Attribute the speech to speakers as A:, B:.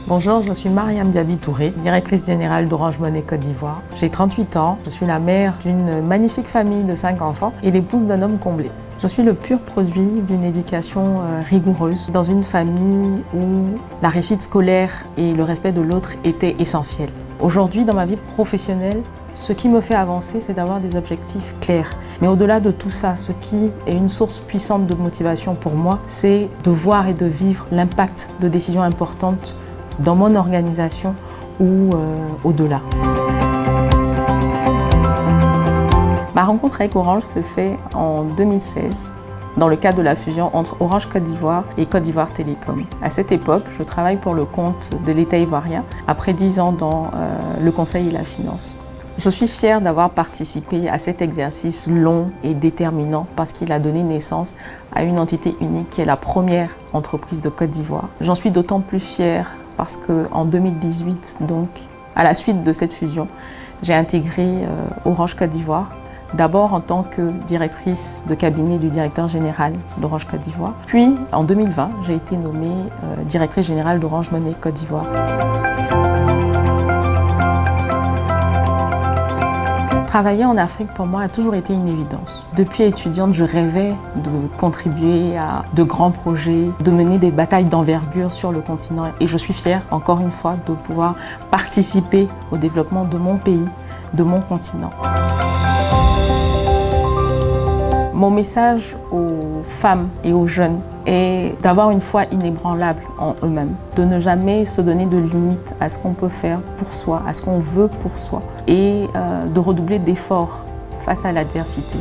A: Bonjour, je suis Mariam Diaby Touré, directrice générale d'Orange Money Côte d'Ivoire. J'ai 38 ans, je suis la mère d'une magnifique famille de 5 enfants et l'épouse d'un homme comblé. Je suis le pur produit d'une éducation rigoureuse dans une famille où la réussite scolaire et le respect de l'autre étaient essentiels. Aujourd'hui, dans ma vie professionnelle, ce qui me fait avancer, c'est d'avoir des objectifs clairs. Mais au-delà de tout ça, ce qui est une source puissante de motivation pour moi, c'est de voir et de vivre l'impact de décisions importantes dans mon organisation ou au-delà. Ma rencontre avec Orange se fait en 2016 dans le cadre de la fusion entre Orange Côte d'Ivoire et Côte d'Ivoire Télécom. À cette époque, je travaille pour le compte de l'État ivoirien après 10 ans dans le conseil et la finance. Je suis fière d'avoir participé à cet exercice long et déterminant parce qu'il a donné naissance à une entité unique qui est la première entreprise de Côte d'Ivoire. J'en suis d'autant plus fière parce qu'en 2018, donc, à la suite de cette fusion, j'ai intégré Orange Côte d'Ivoire, d'abord en tant que directrice de cabinet du directeur général d'Orange Côte d'Ivoire. Puis, en 2020, j'ai été nommée directrice générale d'Orange Money Côte d'Ivoire. Travailler en Afrique, pour moi, a toujours été une évidence. Depuis étudiante, je rêvais de contribuer à de grands projets, de mener des batailles d'envergure sur le continent. Et je suis fière, encore une fois, de pouvoir participer au développement de mon pays, de mon continent. Mon message aux femmes et aux jeunes est d'avoir une foi inébranlable en eux-mêmes, de ne jamais se donner de limites à ce qu'on peut faire pour soi, à ce qu'on veut pour soi, et de redoubler d'efforts face à l'adversité.